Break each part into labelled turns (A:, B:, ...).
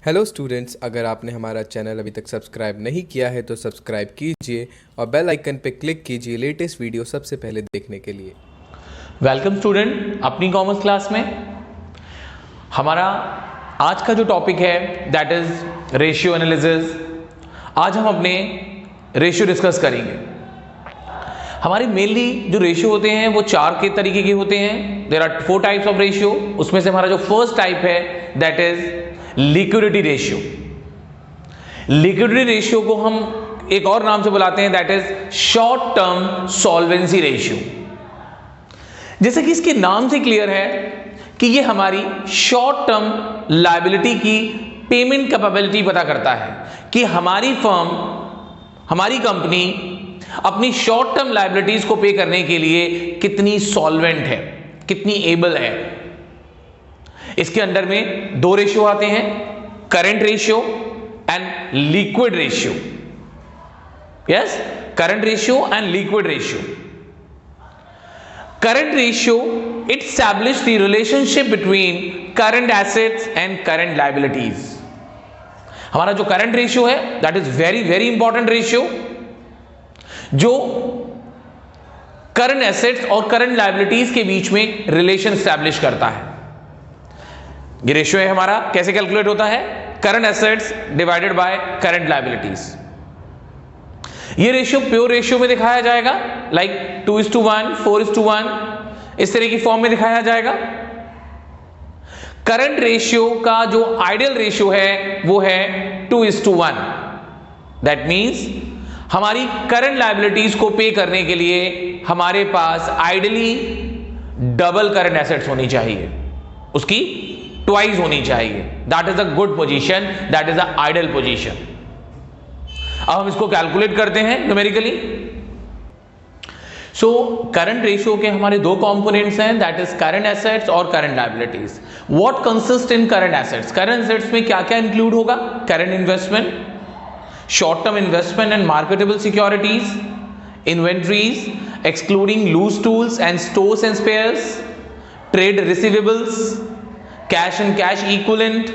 A: Hello students, अगर आपने हमारा चैनल अभी तक सब्सक्राइब नहीं किया है तो सब्सक्राइब कीजिए और बेल आइकन पर क्लिक कीजिए लेटेस्ट वीडियो सबसे पहले देखने के लिए।
B: वेलकम स्टूडेंट, अपनी कॉमर्स क्लास में हमारा आज का जो टॉपिक है दैट इज रेशियो एनालिसिस। आज हम अपने रेशियो डिस्कस करेंगे। हमारे मेनली जो रेशियो होते हैं वो चार के तरीके के होते हैं। There are 4 types of ratio. उसमें से हमारा जो फर्स्ट टाइप है that is liquidity ratio. Liquidity ratio को हम एक और नाम से बुलाते हैं that is short term solvency ratio. जैसे कि इसके नाम से क्लियर है कि ये हमारी शॉर्ट टर्म लायबिलिटी की पेमेंट कैपेबिलिटी पता करता है कि हमारी फर्म, हमारी कंपनी अपनी शॉर्ट टर्म लायबिलिटीज को पे करने के लिए कितनी सॉल्वेंट है, कितनी एबल है। इसके अंडर में 2 रेशियो आते हैं, current ratio and liquid ratio. Yes, current ratio and liquid ratio. Current ratio it establish the relationship between current assets and current liabilities. हमारा जो करंट रेशियो है that is very very important ratio, जो current assets और current liabilities के बीच में relation establish करता है। ये रेशियो है हमारा, कैसे कैलकुलेट होता है? Current assets divided by current liabilities. ये रेशियो प्योर रेशियो में दिखाया जाएगा लाइक 2:1, 4:1, इस तरह की फॉर्म में दिखाया जाएगा। करंट रेशियो का जो आइडियल रेशियो है वो है 2:1। दैट मींस हमारी करंट लायबिलिटीज को पे करने के लिए हमारे पास आइडियली डबल करंट एसेट्स होनी चाहिए, उसकी ट्वाइस होनी चाहिए। That is a good position, that is a ideal position. अब हम इसको कैलकुलेट करते हैं न्यूमेरिकली। सो करंट रेशियो के हमारे 2 कंपोनेंट्स हैं दैट इज करंट एसेट्स और current liabilities. What consist in current assets? Current assets में क्या क्या इंक्लूड होगा? Current investment, short term investment and marketable securities, inventories excluding loose tools and stores and spares, trade receivables, cash and cash equivalent,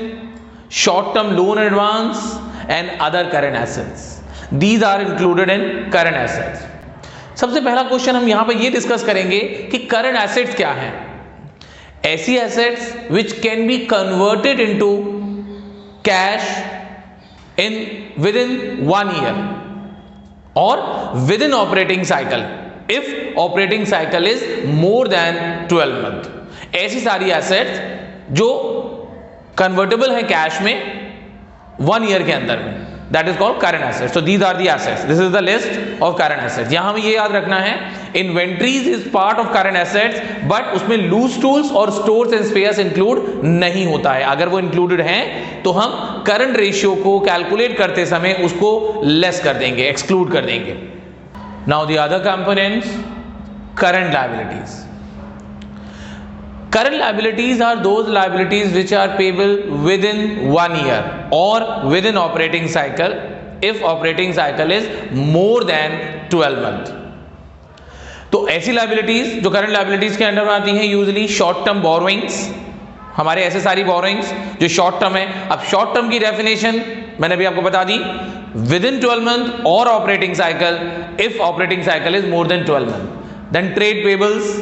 B: short term loan advance and other current assets. These are included in current assets. सबसे पहला question हम यहां पर ये discuss करेंगे कि current assets क्या हैं। ऐसी assets which can be converted into cash in within 1 year और within operating cycle if operating cycle is more than 12 month. ऐसी सारी एसेट्स जो कन्वर्टेबल है कैश में 1 ईयर के अंदर में, that is called current assets. So these are the assets, this is the list of current assets. यहां हमें ये याद रखना है inventories is part of current assets, but उसमें लूज टूल्स और स्टोर्स एंड स्पेयर्स इंक्लूड नहीं होता है। अगर वो इंक्लूडेड हैं तो हम करंट रेशियो को कैलकुलेट करते समय उसको लेस कर देंगे, एक्सक्लूड कर देंगे। Now the other components, current liabilities. Current liabilities are those liabilities which are payable within 1 year or within operating cycle if operating cycle is more than 12 month. तो ऐसी liabilities जो current liabilities के under में आती हैं usually short term borrowings, हमारे ऐसे सारी बोरोइंग्स जो शॉर्ट टर्म है। अब शॉर्ट टर्म की डेफिनेशन मैंने भी आपको बता दी, विद इन 12 मंथ और operating cycle if operating cycle is more than 12 month. Then trade payables.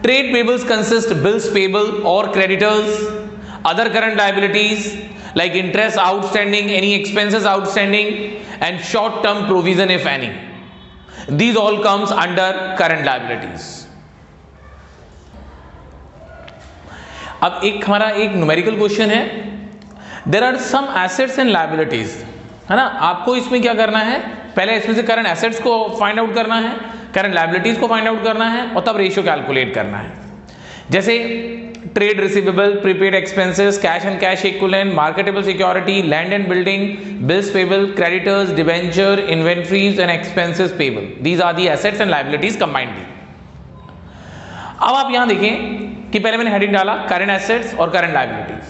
B: Trade payables consist bills payable or creditors, other current liabilities like interest outstanding, any expenses outstanding, and short-term provision if any. These all comes under current liabilities. अब एक हमारा एक numerical question है, there are some assets and liabilities, है ना। आपको इसमें क्या करना है, पहले इसमें से करंट एसेट्स को फाइंड आउट करना है, करंट लायबिलिटीज को फाइंड आउट करना है और तब रेशियो कैलकुलेट करना है। जैसे trade receivable, prepaid expenses, cash and cash equivalent, marketable security, land and building, bills payable, creditors, debenture, inventories and expenses payable. These are the assets and liabilities combinedly. अब आप यहां देखें कि पहले मैंने हेडिंग डाला करंट एसेट्स और current liabilities.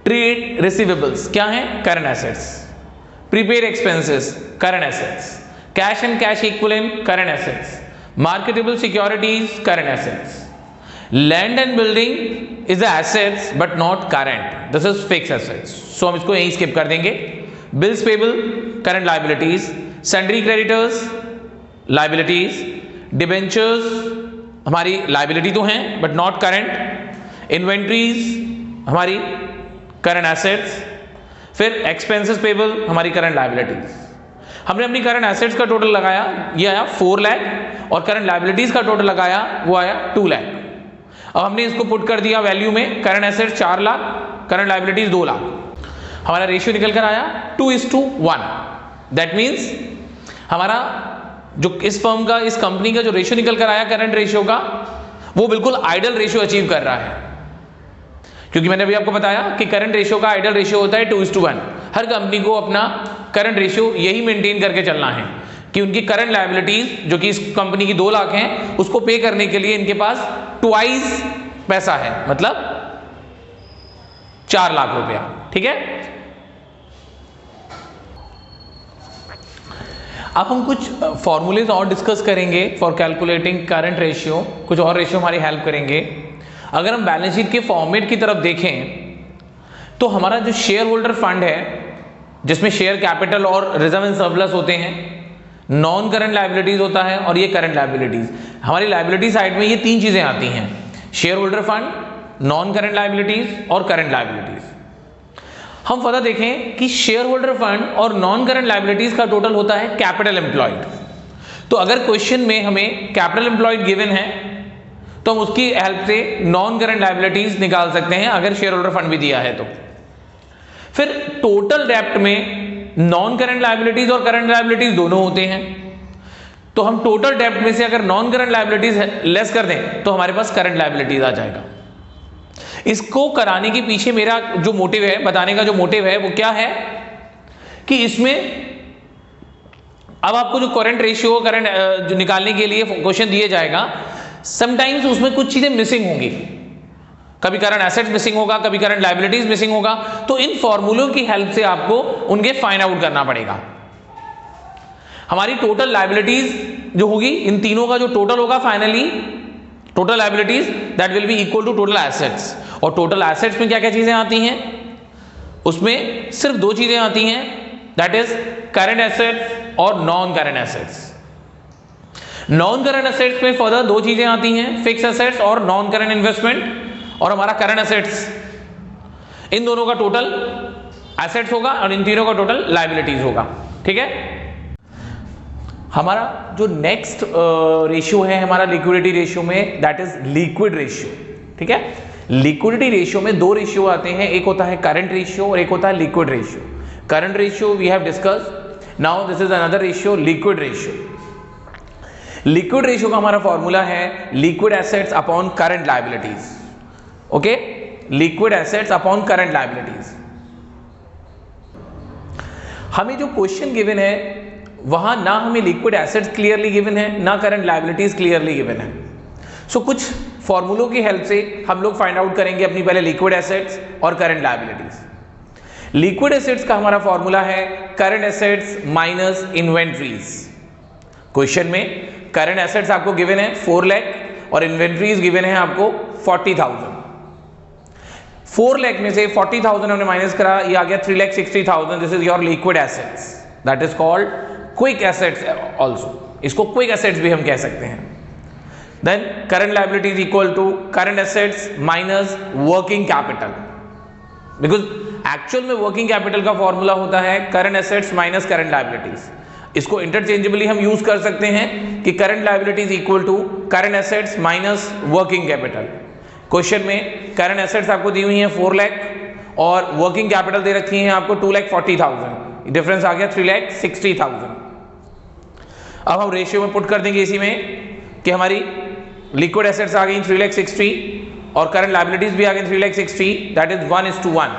B: Trade receivables क्या है? Current assets. Prepaid expenses, current assets. Cash and cash equivalent, current assets. Marketable securities, current assets. Land and building is assets but not current, this is fix assets, so हम इसको यहीं skip कर देंगे। Bills payable current liabilities, sundry creditors liabilities, debentures हमारी liability तो हैं but not current, inventories हमारी current assets, फिर एक्सपेंसेस पेबल हमारी करंट लायबिलिटीज। हमने अपनी करंट एसेट्स का टोटल लगाया, ये आया 4 लाख और करंट लायबिलिटीज का टोटल लगाया वो आया 2 लाख। अब हमने इसको पुट कर दिया वैल्यू में, current assets 4 lakh, current liabilities 2 lakh, हमारा रेशियो निकल कर आया 2:1। दैट मीन्स हमारा जो इस फर्म का, इस कंपनी का जो रेशियो निकल कर आया करंट रेशियो का, वो बिल्कुल आइडल रेशियो अचीव कर रहा है, क्योंकि मैंने अभी आपको बताया कि करंट रेशियो का आइडल रेशियो होता है 2:1। हर कंपनी को अपना करंट रेशियो यही मेंटेन करके चलना है कि उनकी करंट लायबिलिटीज जो कि इस कंपनी की 2 लाख हैं, उसको पे करने के लिए इनके पास ट्वाइस पैसा है, मतलब 4 लाख रुपया। ठीक है, अब हम कुछ फॉर्मूलेज और डिस्कस करेंगे फॉर कैलकुलेटिंग करंट रेशियो, कुछ और रेशियो हमारी हेल्प करेंगे। अगर हम बैलेंस शीट के फॉर्मेट की तरफ देखें तो हमारा जो शेयर होल्डर फंड है, जिसमें शेयर कैपिटल और रिजर्व एंड सरप्लस होते हैं, नॉन करंट लायबिलिटीज होता है और ये करंट लायबिलिटीज। हमारी लायबिलिटी साइड में ये 3 चीजें आती हैं, share holder fund, non current liabilities और करंट लायबिलिटीज। हम फर्दर देखें कि शेयर होल्डर फंड और नॉन करंट लायबिलिटीज का टोटल होता है कैपिटल एम्प्लॉयड। तो अगर क्वेश्चन में हमें कैपिटल एम्प्लॉयड गिवन है तो हम उसकी हेल्प से नॉन करंट लायबिलिटीज निकाल सकते हैं, अगर शेयर होल्डर फंड भी दिया है तो। फिर टोटल डेप्ट में नॉन करंट लायबिलिटीज और करंट लायबिलिटीज दोनों होते हैं, तो हम टोटल डेप्ट में से अगर नॉन करंट लायबिलिटीज लेस कर दें तो हमारे पास करंट लायबिलिटीज आ जाएगा। इसको कराने के पीछे मेरा जो मोटिव है, बताने का जो मोटिव है वो क्या है कि इसमें अब आपको जो करंट रेशियो, करंट जो निकालने के लिए क्वेश्चन दिया जाएगा, समटाइम्स उसमें कुछ चीजें मिसिंग होंगी, कभी करंट एसेट्स मिसिंग होगा, कभी करंट लायबिलिटीज मिसिंग होगा, तो इन फॉर्मूलों की हेल्प से आपको उनके फाइंड आउट करना पड़ेगा। हमारी टोटल लायबिलिटीज जो होगी, इन तीनों का जो टोटल होगा finally, total liabilities that will be equal to total assets. और टोटल एसेट्स में क्या क्या चीजें आती हैं, उसमें सिर्फ 2 चीजें आती हैं, दैट इज करंट एसेट्स और non current assets. Non current assets में फर्दर 2 चीजें आती हैं, फिक्स एसेट्स और नॉन करंट इन्वेस्टमेंट। और हमारा करंट एसेट्स, इन दोनों का टोटल एसेट्स होगा और इन तीनों का टोटल लायबिलिटीज होगा। ठीक है, हमारा जो नेक्स्ट रेशियो है हमारा लिक्विडिटी रेशियो में, दैट इज लिक्विड रेशियो। ठीक है, लिक्विडिटी रेशियो में 2 रेशियो आते हैं, एक होता है करंट रेशियो और एक होता है liquid ratio. Current ratio we have discussed, now this is another ratio, liquid ratio. Liquid ratio का हमारा फॉर्मूला है liquid assets upon current liabilities. Okay, liquid assets upon current liabilities. हमें जो क्वेश्चन गिवन है वहां ना हमें लिक्विड एसेट्स क्लियरली गिवन है, ना करंट लायबिलिटीज क्लियरली गिवन है। सो कुछ फॉर्मूलों की हेल्प से हम लोग फाइंड आउट करेंगे अपनी पहले लिक्विड एसेट्स और करंट लायबिलिटीज। लिक्विड एसेट्स का हमारा फॉर्मूला है current assets minus inventories. Question में करंट एसेट्स आपको गिवन है 4 लाख और इन्वेंट्रीज गिवन है आपको 40,000। 4 लाख में से 40,000 हमने माइनस करा, ये आ गया 3,60,000। This is your liquid assets, that is called quick assets also, इसको क्विक एसेट्स भी हम कह सकते हैं। Then current liabilities equal to current assets minus working capital, because actual में वर्किंग कैपिटल का फॉर्मूला होता है current assets minus current liabilities. इसको इंटरचेंजेबली हम यूज कर सकते हैं कि current liabilities equal to current assets minus working capital. Question में करंट एसेट्स आपको दी हुई हैं 4 लाख और वर्किंग कैपिटल दे रखी है आपको 2,40,000, डिफरेंस आ गया 3,60,000। अब हम रेशियो में पुट कर देंगे इसी में कि हमारी लिक्विड एसेट्स आ गई 3,60,000 और करंट लायबिलिटीज भी आ गई 3,60,000, दैट इज 1:1।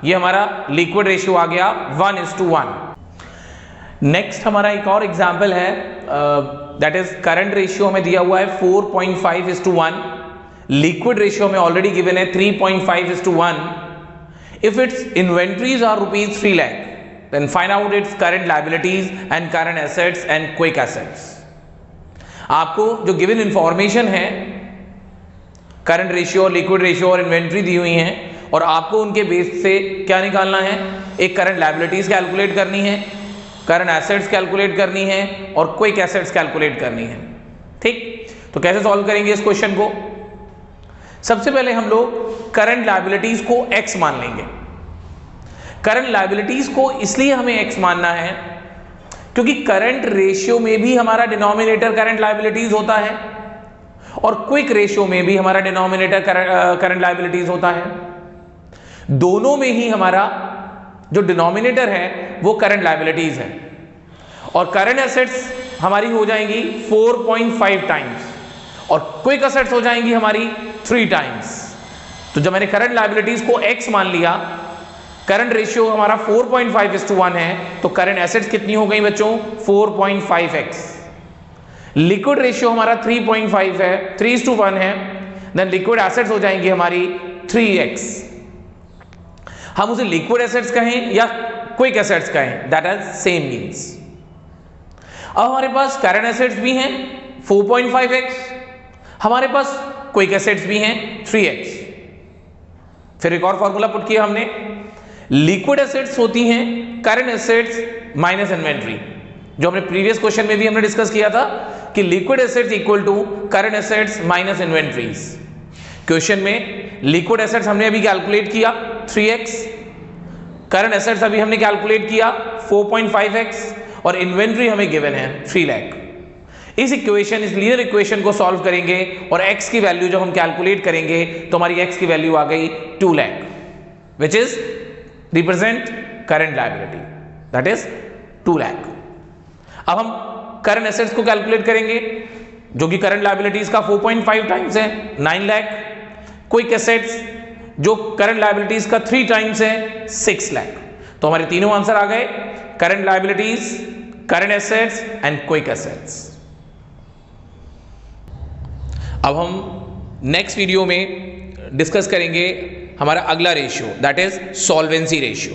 B: ये हमारा लिक्विड रेशियो आ गया 1:1। नेक्स्ट हमारा एक और एग्जाम्पल है, दैट इज करंट रेशियो हमें दिया हुआ है 4.5:1, लिक्विड रेशियो में ऑलरेडी गिवन है 3.5:1। If it's inventories are ₹3 lakh, then find out its current liabilities and current assets and quick assets। आपको जो गिवन इंफॉर्मेशन है करंट रेशियो और लिक्विड रेशियो और इन्वेंट्री दी हुई हैं और आपको उनके बेस से क्या निकालना है, एक करंट लायबिलिटीज कैलकुलेट करनी है, करंट एसेट्स कैलकुलेट करनी है और क्विक एसेट्स कैलकुलेट करनी है। ठीक, तो कैसे सॉल्व करेंगे इस क्वेश्चन को? सबसे पहले हम लोग करंट लायबिलिटीज को x मान लेंगे। करंट लायबिलिटीज को इसलिए हमें x मानना है क्योंकि करंट रेशियो में भी हमारा डिनोमिनेटर करंट लायबिलिटीज होता है और क्विक रेशियो में भी हमारा डिनोमिनेटर करंट लायबिलिटीज होता है। दोनों में ही हमारा जो डिनोमिनेटर है वो करंट लायबिलिटीज है और करंट एसेट्स हमारी हो जाएंगी 4.5 टाइम्स और क्विक एसेट्स हो जाएंगी हमारी 3 टाइम्स। तो जब मैंने करंट लायबिलिटीज को x मान लिया, करंट रेशियो हमारा 4.5:1 है, तो करंट एसेट्स कितनी हो गई बच्चों? 4.5x। लिक्विड रेशियो हमारा 3.5 है, 3:1 है, देन लिक्विड एसेट्स हो जाएंगी हमारी 3x। हम उसे लिक्विड एसेट्स कहें या क्विक एसेट्स कहें, दैट इज सेम मीन्स। अब हमारे पास करंट एसेट्स भी हैं 4.5x, हमारे पास क्विक एसेट्स भी हैं 3x। फिर एक और फॉर्मूला पुट किया हमने, लिक्विड एसेट्स होती हैं करंट एसेट्स माइनस इन्वेंट्री, जो हमने प्रीवियस क्वेश्चन में भी हमने डिस्कस किया था कि liquid assets equal to current assets minus inventories. Question में लिक्विड एसेट्स हमने अभी कैलकुलेट किया 3x, करंट एसेट्स अभी हमने कैलकुलेट किया 4.5x और इन्वेंट्री हमें गिवन है 3 लाख। इस इक्वेशन, इस लीनियर इक्वेशन को सॉल्व करेंगे और x की वैल्यू जब हम कैलकुलेट करेंगे तो हमारी x की वैल्यू आ गई 2 lakh, which is represent current liability, that is 2 lakh. अब हम करंट एसेट्स को कैलकुलेट करेंगे जो कि करंट लायबिलिटीज का 4.5 टाइम्स है 9 लाख, क्विक एसेट्स जो करंट लायबिलिटीज का 3 टाइम्स है 6 लाख। तो हमारे तीनों आंसर आ गए, current liabilities, current assets and quick assets. अब हम नेक्स्ट वीडियो में डिस्कस करेंगे हमारा अगला ratio, that is solvency ratio.